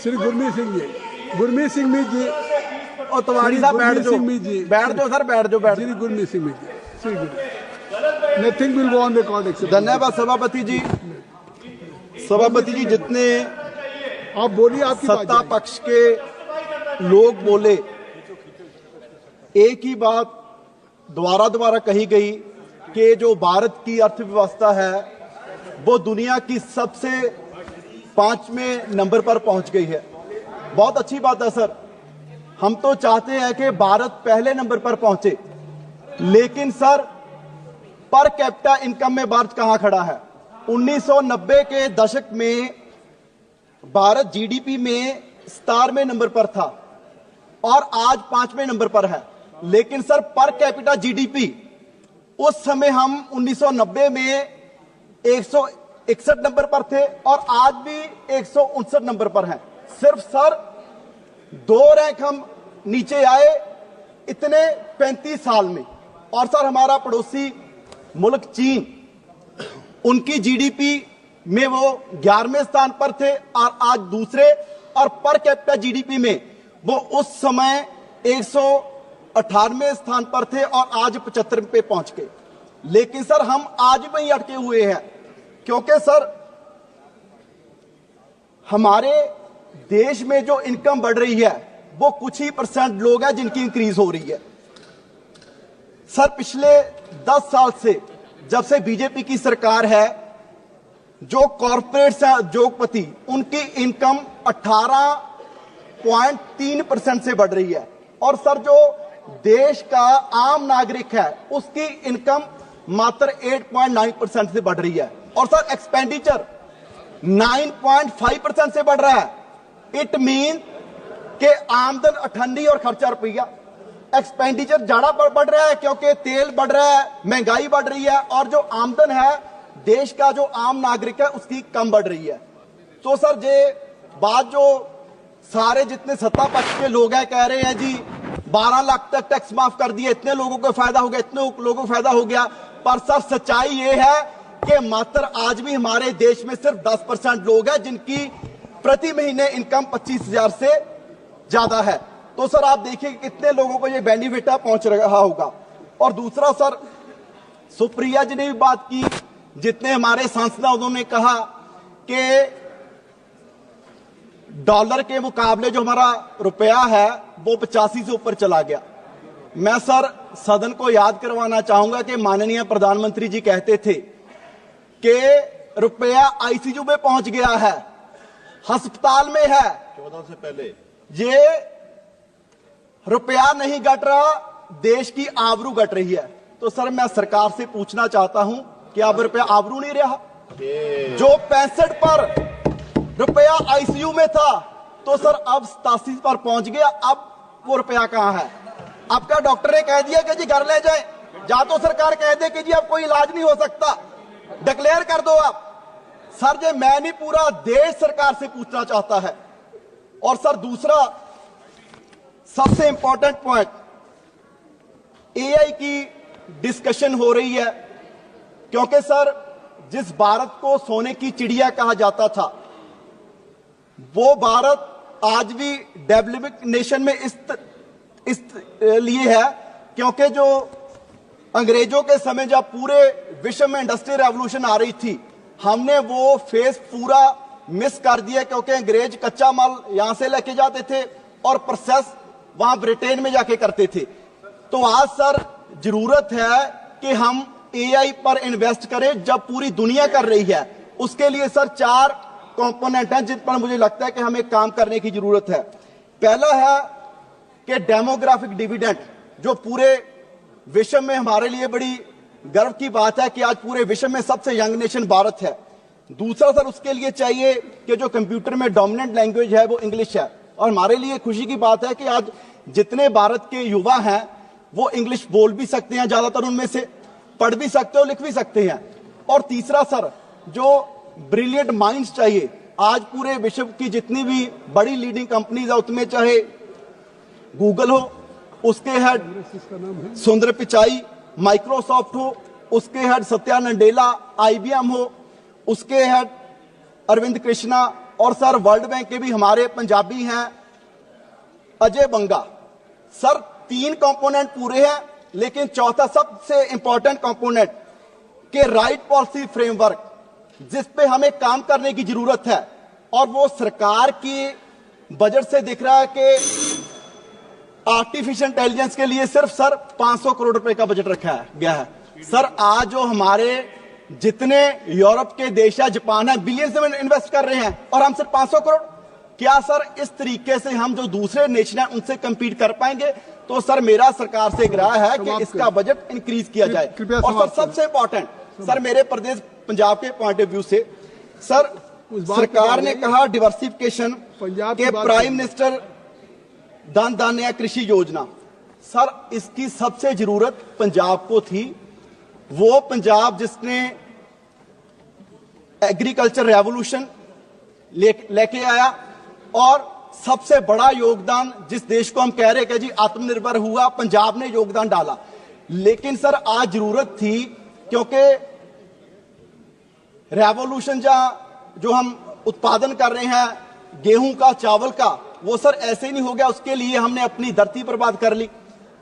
श्री गुरमीत सिंह जी, गुरमीत सिंह जी और तुम्हारी साहब बैठ जाओ सर, बैठ जाओ Shri Gurmeet Singh ji, Shri nothing will go on record. धन्यवाद सभापति जी। सभापति जी, जितने आप बोलिए, आपकी सत्ता पक्ष के लोग बोले, एक ही बात दोबारा कही गई कि जो भारत की अर्थव्यवस्था है वो दुनिया की सबसे 5वें नंबर पर पहुंच गई है। बहुत अच्छी बात है सर, हम तो चाहते हैं कि भारत पहले नंबर पर पहुंचे, लेकिन सर पर कैपिटा इनकम में भारत कहां खड़ा है? 1990 के दशक में भारत जीडीपी में 17वें नंबर पर था और आज 5वें नंबर पर है। लेकिन सर पर कैपिटा जीडीपी उस समय हम 1990 में 161 नंबर पर थे और आज भी 159 नंबर पर हैं। सिर्फ सर 2 रैंक हम नीचे आए इतने 35 साल में। और सर हमारा पड़ोसी मुल्क चीन, उनकी जीडीपी में वो 11वें स्थान पर थे और आज दूसरे, और पर कैपिटा जीडीपी में वो उस समय 198वें स्थान पर थे और आज 75 पे पहुंच गए। लेकिन सर हम आज भी वहीं अटके हुए हैं, क्योंकि सर हमारे देश में जो इनकम बढ़ रही है वो कुछ ही % लोग हैं जिनकी इंक्रीज हो रही है। सर पिछले 10 साल से, जब से बीजेपी की सरकार है, जो कॉर्पोरेट्स हैं उद्योगपति, उनकी इनकम 18.3% से बढ़ रही है और सर जो देश का आम नागरिक है उसकी इनकम मात्र 8.9% से बढ़ रही है। और सर एक्सपेंडिचर 9.5% से बढ़ रहा है। इट मीन के आमदन 98 और खर्चा रुपया। एक्सपेंडिचर ज्यादा बढ़ रहा है क्योंकि तेल बढ़ रहा है, महंगाई बढ़ रही है, और जो आमदन है देश का जो आम नागरिक है उसकी कम बढ़ रही है। तो सर ये बात जो सारे जितने सत्ता पक्ष के लोग हैं कह रहे हैं जी 12 लाख तक टैक्स माफ कर दिए, इतने लोगों को फायदा हो गया, इतने लोगों को फायदा हो गया, पर सर सच्चाई ये है कि मात्र आज भी हमारे देश में सिर्फ 10% लोग हैं जिनकी प्रति महीने इनकम 25,000 से ज्यादा है। तो सर आप देखिए कितने लोगों को ये बेनिफिट पहुंच रहा होगा। और दूसरा सर, सुप्रिया जी ने भी बात की, जितने हमारे सांसद उन्होंने कहा कि डॉलर के मुकाबले जो हमारा रुपया है वो 85 से ऊपर चला गया। मैं सर सदन को याद करवाना चाहूंगा कि माननीय प्रधानमंत्री जी कहते थे कि रुपया आईसीयू में पहुंच गया है, अस्पताल में है। 14 से पहले ये रुपया नहीं घट रहा, देश की आबरू घट रही है। तो सर मैं सरकार से पूछना चाहता हूं कि अब रुपया आबरू नहीं रहा? जो 65 पर रुपया आईसीयू में था तो सर अब 87 पर पहुंच गया। अब वो रुपया कहां है? आपका डॉक्टर ने कह दिया कि जी घर ले जाए, या तो सरकार कह दे कि जी अब कोई इलाज नहीं हो सकता, डिक्लेयर कर दो आप। सर ये मैं नहीं, पूरा देश सरकार से पूछना चाहता है। और सर दूसरा सबसे इंपॉर्टेंट पॉइंट, एआई की डिस्कशन हो रही है, क्योंकि सर जिस भारत को सोने की चिड़िया कहा जाता था वो भारत आज भी डेवलपिंग नेशन में इस लिए है क्योंकि जो अंग्रेजों के समय जब पूरे विश्व में इंडस्ट्रियल रेवोल्यूशन आ रही थी, हमने वो फेस पूरा मिस कर दिया, क्योंकि अंग्रेज कच्चा माल यहां से लेके जाते थे और प्रोसेस वहां ब्रिटेन में जाके करते थे। तो आज सर जरूरत है कि हम एआई पर इन्वेस्ट करें, जब पूरी दुनिया कर रही है। उसके लिए सर 4 कंपोनेंट हैं जिन पर मुझे लगता है कि हमें काम करने की जरूरत है। पहला है कि डेमोग्राफिक डिविडेंड, जो पूरे विश्व में हमारे लिए बड़ी गर्व की बात है कि आज पूरे विश्व में सबसे यंग नेशन भारत है। दूसरा सर उसके लिए चाहिए कि जो कंप्यूटर में डोमिनेंट लैंग्वेज है वो इंग्लिश है, और हमारे लिए खुशी की बात है कि आज जितने भारत के युवा हैं वो इंग्लिश बोल भी सकते हैं, ज्यादातर उनमें से पढ़ भी सकते हो, लिख भी सकते हैं। और तीसरा सर जो ब्रिलियंट माइंड्स चाहिए। आज पूरे विश्व की जितनी भी बड़ी लीडिंग कंपनीज है उसमें चाहे गूगल हो, उसके हेड सुंदर पिचाई, माइक्रोसॉफ्ट हो, उसके हेड सत्या नडेला, आईबीएम हो, उसके हेड अरविंद कृष्णा, और सर वर्ल्ड बैंक के भी हमारे पंजाबी हैं अजय बंगा। सर 3 कंपोनेंट पूरे हैं, लेकिन चौथा सबसे इंपॉर्टेंट कंपोनेंट के राइट पॉलिसी फ्रेमवर्क जिस पे हमें काम करने की जरूरत है, और वो सरकार की बजट से दिख रहा है कि आर्टिफिशियल इंटेलिजेंस के लिए सिर्फ सर 500 करोड़ रुपए का बजट रखा गया है। सर आज जो हमारे जितने यूरोप के देश है, जापान है, बिलियंस में इन्वेस्ट कर रहे हैं और हम सिर्फ 500 करोड़। क्या सर इस तरीके से हम जो दूसरे नेशन है उनसे कंपीट कर पाएंगे? तो सर मेरा सरकार से आग्रह है कि इसका बजट इंक्रीज किया जाए। और सर सबसे इंपॉर्टेंट सर मेरे प्रदेश पंजाब के पॉइंट ऑफ व्यू से, सर सरकार ने कहा डिवर्सिफिकेशन के प्राइम मिनिस्टर धन धान्य कृषि योजना। सर इसकी सबसे जरूरत पंजाब को थी। वो पंजाब जिसने एग्रीकल्चर रेवोल्यूशन लेके आया और सबसे बड़ा योगदान जिस देश को हम कह रहे हैं कि जी आत्मनिर्भर हुआ, पंजाब ने योगदान डाला। लेकिन सर आज जरूरत थी, क्योंकि रेवोल्यूशन जो हम उत्पादन कर रहे हैं गेहूं का, चावल का, वो सर ऐसे ही नहीं हो गया। उसके लिए हमने अपनी धरती बर्बाद कर ली,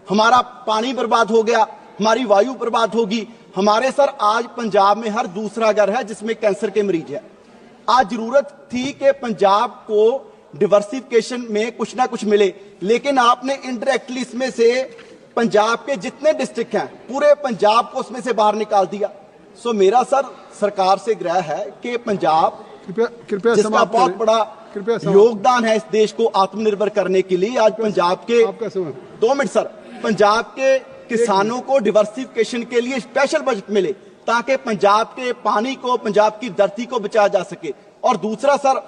हमारा पानी बर्बाद हो गया, हमारी वायु बर्बाद होगी। हमारे सर आज पंजाब में हर दूसरा घर है जिसमें कैंसर के मरीज है। आज जरूरत थी कि पंजाब को डिवर्सिफिकेशन में कुछ ना कुछ मिले, लेकिन आपने इनडायरेक्टली इसमें से पंजाब के जितने डिस्ट्रिक्ट हैं पूरे पंजाब को उसमें से बाहर निकाल दिया। सो मेरा सर सरकार से आग्रह है कि पंजाब कृपया जिसका बहुत बड़ा योगदान है इस देश को आत्मनिर्भर करने के लिए, आज पंजाब के 2 मिनट सर, पंजाब के किसानों को डिवर्सिफिकेशन के लिए स्पेशल बजट मिले ताकि पंजाब के पानी को, पंजाब की धरती को बचाया जा सके। और दूसरा सर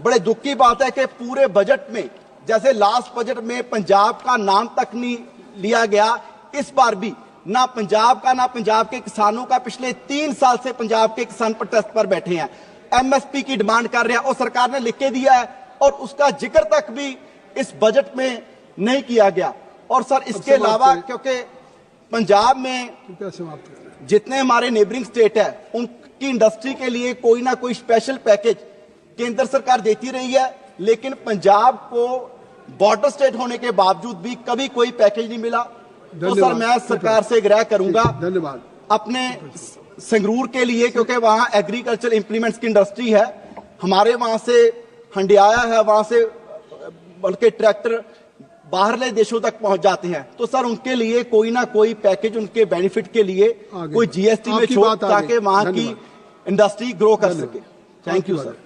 बड़े दुख की बात है कि पूरे बजट में, जैसे लास्ट बजट में पंजाब का नाम तक नहीं लिया गया, इस बार भी ना पंजाब का ना पंजाब के किसानों का। पिछले 3 साल से पंजाब के किसान प्रोटेस्ट पर बैठे हैं, एमएसपी की डिमांड कर रहे हैं और सरकार ने लिख के दिया है और उसका जिक्र तक भी इस बजट में नहीं किया गया। और सर इसके अलावा क्योंकि पंजाब में जितने हमारे नेबरिंग स्टेट है उनकी इंडस्ट्री के लिए कोई ना कोई स्पेशल पैकेज केंद्र सरकार देती रही है, लेकिन पंजाब को बॉर्डर स्टेट होने के बावजूद भी कभी कोई पैकेज नहीं मिला। तो सर मैं सरकार से आग्रह करूंगा अपने संगरूर के लिए, क्योंकि वहां एग्रीकल्चर इंप्लीमेंट्स की इंडस्ट्री है, हमारे वहां से हंडियाया है, वहां से बल्कि ट्रैक्टर बाहरले देशों तक पहुंच जाते हैं। तो सर उनके लिए कोई ना कोई पैकेज, उनके बेनिफिट के लिए कोई जीएसटी में छूट, ताकि वहां की इंडस्ट्री ग्रो कर सके। Thank you sir.